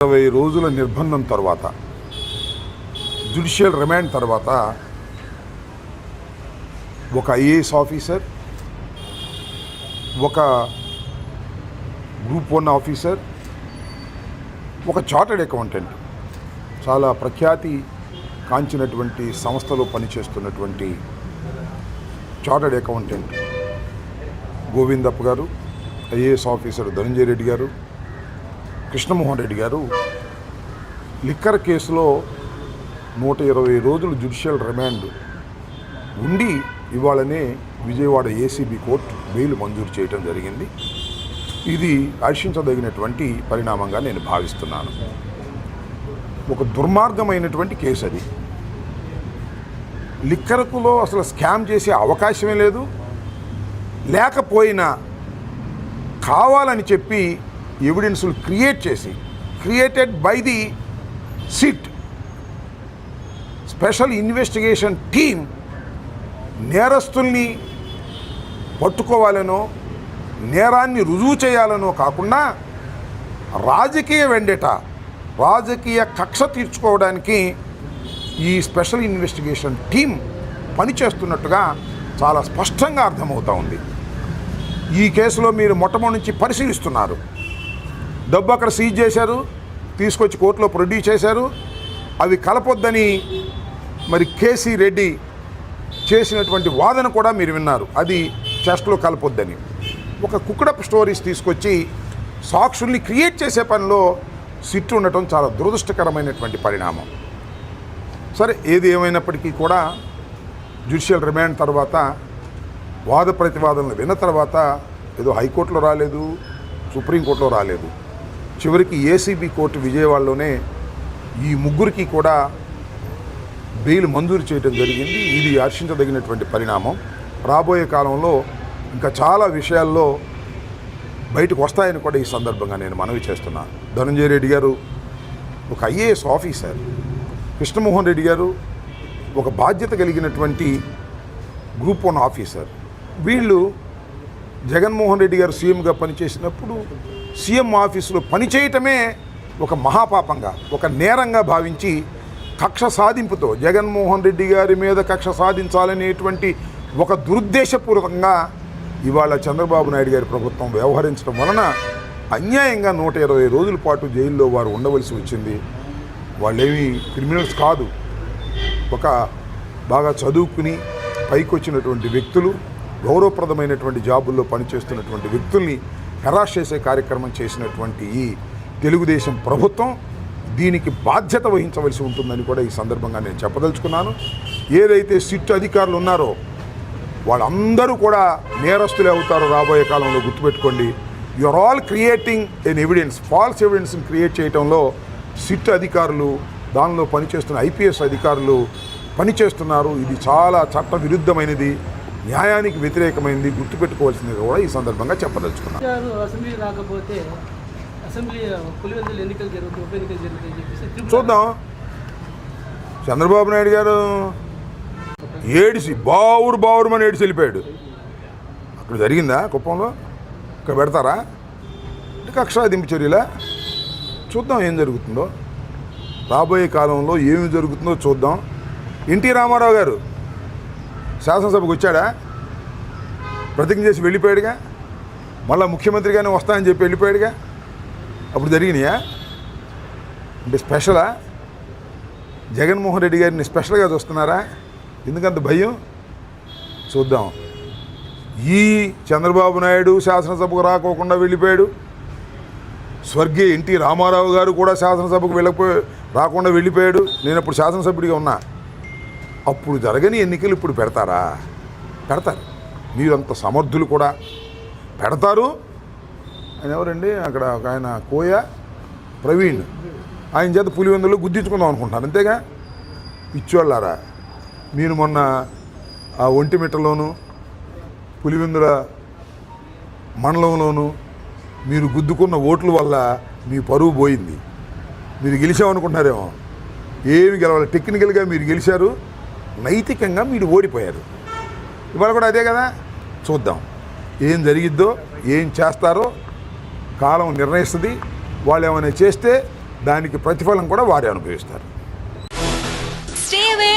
20 రోజుల నిర్బంధం తర్వాత జ్యుడిషియల్ రిమాండ్ తర్వాత ఒక ఐఏఎస్ ఆఫీసర్, ఒక గ్రూప్ 1 ఆఫీసర్, ఒక చార్టర్డ్ అకౌంటెంట్, చాలా ప్రఖ్యాతి కాంచినటువంటి సంస్థలో పనిచేస్తున్నటువంటి చార్టర్డ్ అకౌంటెంట్ గోవిందప్ప గారు, ఐఏఎస్ ఆఫీసర్ ధనంజయ రెడ్డి గారు, కృష్ణమోహన్ రెడ్డి గారు లిక్కర్ కేసులో 120 రోజులు జ్యుడిషియల్ రిమాండ్ ఉండి ఇవాళనే విజయవాడ ఏసీబీ కోర్టు బెయిల్ మంజూరు చేయడం జరిగింది. ఇది హర్షించదగినటువంటి పరిణామంగా నేను భావిస్తున్నాను. ఒక దుర్మార్గమైనటువంటి కేసు అది. లిక్కర్కులో అసలు స్కామ్ చేసే అవకాశమే లేదు. లేకపోయినా కావాలని చెప్పి ఎవిడెన్సులు created by the SIT special investigation team నేరస్తుల్ని పట్టుకోవాలనో నేరాన్ని రుజువు చేయాలనో కాకుండా రాజకీయ కక్ష తీర్చుకోవడానికి ఈ స్పెషల్ ఇన్వెస్టిగేషన్ టీం పనిచేస్తున్నట్టుగా చాలా స్పష్టంగా అర్థమవుతూ ఉంది. ఈ కేసులో మీరు మొట్టమొదటి నుంచి పరిశీలిస్తున్నారు. డబ్బు అక్కడ సీజ్ చేశారు, తీసుకొచ్చి కోర్టులో ప్రొడ్యూస్ చేశారు. అవి కలపొద్దని మరి కేసీ రెడ్డి చేసినటువంటి వాదన కూడా మీరు విన్నారు. అది చెస్ట్లో కలపొద్దని ఒక కుక్కడప్ స్టోరీస్ తీసుకొచ్చి సాక్షుల్ని క్రియేట్ చేసే పనిలో సిట్టు ఉండటం చాలా దురదృష్టకరమైనటువంటి పరిణామం. సరే, ఏది ఏమైనప్పటికీ కూడా జ్యుడిషియల్ రిమాండ్ తర్వాత వాద ప్రతివాదనలు విన్న తర్వాత ఏదో హైకోర్టులో రాలేదు, సుప్రీంకోర్టులో రాలేదు, చివరికి ఏసీబీ కోర్టు విజయవాడలోనే ఈ ముగ్గురికి కూడా బెయిల్ మంజూరు చేయడం జరిగింది. ఇది హర్షించదగినటువంటి పరిణామం. రాబోయే కాలంలో ఇంకా చాలా విషయాల్లో బయటకు వస్తాయని కూడా ఈ సందర్భంగా నేను మనవి చేస్తున్నాను. ధనంజయ రెడ్డి గారు ఒక ఐఏఎస్ ఆఫీసర్, కృష్ణమోహన్ రెడ్డి గారు ఒక బాధ్యత కలిగినటువంటి గ్రూప్ 1 ఆఫీసర్. వీళ్ళు జగన్మోహన్ రెడ్డి గారు సీఎంగా పనిచేసినప్పుడు సీఎం ఆఫీసులో పనిచేయటమే ఒక మహాపాపంగా, ఒక నేరంగా భావించి కక్ష సాధింపుతో జగన్మోహన్ రెడ్డి గారి మీద కక్ష సాధించాలనేటువంటి ఒక దురుద్దేశపూర్వకంగా ఇవాళ చంద్రబాబు నాయుడు గారి ప్రభుత్వం వ్యవహరించడం వలన అన్యాయంగా 120 రోజుల పాటు జైల్లో వారు ఉండవలసి వచ్చింది. వాళ్ళేమీ క్రిమినల్స్ కాదు. ఒక బాగా చదువుకుని పైకి వచ్చినటువంటి వ్యక్తులు, గౌరవప్రదమైనటువంటి జాబుల్లో పనిచేస్తున్నటువంటి వ్యక్తుల్ని హెరాస్ చేసే కార్యక్రమం చేసినటువంటి ఈ తెలుగుదేశం ప్రభుత్వం దీనికి బాధ్యత వహించవలసి ఉంటుందని కూడా ఈ సందర్భంగా నేను చెప్పదలుచుకున్నాను. ఏదైతే సిట్ అధికారులు ఉన్నారో వాళ్ళందరూ కూడా నేరస్తులే అవుతారో రాబోయే కాలంలో. గుర్తుపెట్టుకోండి, you are all creating an evidence, false ఎవిడెన్స్ని క్రియేట్ చేయడంలో సిట్ అధికారులు, దానిలో పనిచేస్తున్న ఐపీఎస్ అధికారులు పనిచేస్తున్నారు. ఇది చాలా చట్ట విరుద్ధమైనది, న్యాయానికి వ్యతిరేకమైనది. గుర్తుపెట్టుకోవాల్సింది కూడా ఈ సందర్భంగా చెప్పదలుచుకున్నాను. చూద్దాం. చంద్రబాబు నాయుడు గారు ఏడిసి బావురుమని ఏడిసి వెళ్ళిపోయాడు. అక్కడ జరిగిందా కుప్పంలో? ఇక్కడ పెడతారా? కక్షాదింపు చర్యలా? చూద్దాం ఏం జరుగుతుందో. రాబోయే కాలంలో ఏమి జరుగుతుందో చూద్దాం. ఎన్టీ రామారావు గారు శాసనసభకు వచ్చాడా? ప్రతిజ్ఞ చేసి వెళ్ళిపోయాడుగా. మళ్ళీ ముఖ్యమంత్రిగానే వస్తానని చెప్పి వెళ్ళిపోయాడుగా. అప్పుడు జరిగినాయా? అంటే స్పెషలా? జగన్మోహన్ రెడ్డి గారిని స్పెషల్గా చూస్తున్నారా? ఎందుకంత భయం? చూద్దాం. ఈ చంద్రబాబు నాయుడు శాసనసభకు రాకోకుండా వెళ్ళిపోయాడు. స్వర్గీయ ఎన్టీ రామారావు గారు కూడా శాసనసభకు రాకుండా వెళ్ళిపోయాడు. నేను అప్పుడు శాసనసభ్యుడిగా ఉన్నా. అప్పుడు జరగని ఎన్నికలు ఇప్పుడు పెడతారా? పెడతారు. మీరంత సమర్థులు కూడా పెడతారు. ఆయన ఎవరండి అక్కడ ఒక ఆయన కోయ ప్రవీణ్, ఆయన చేత పులివెందులో గుద్దించుకుందాం అనుకుంటున్నారు. అంతేగా ఇచ్చోళ్ళారా? మీరు మొన్న ఆ ఒంటిమిట్టలోను పులివెందుల మండలంలోనూ మీరు గుద్దుకున్న ఓట్ల వల్ల మీ పరువు పోయింది. మీరు గెలిచామనుకుంటున్నారేమో. ఏమి గెలవాలి? టెక్నికల్గా మీరు గెలిచారు, నైతికంగా మీరు ఓడిపోయారు. ఇవాళ కూడా అదే కదా. చూద్దాం ఏం జరిగిద్దో, ఏం చేస్తారో కాలం నిర్ణయిస్తుంది. వాళ్ళు ఏమైనా చేస్తే దానికి ప్రతిఫలం కూడా వారే అనుభవిస్తారు.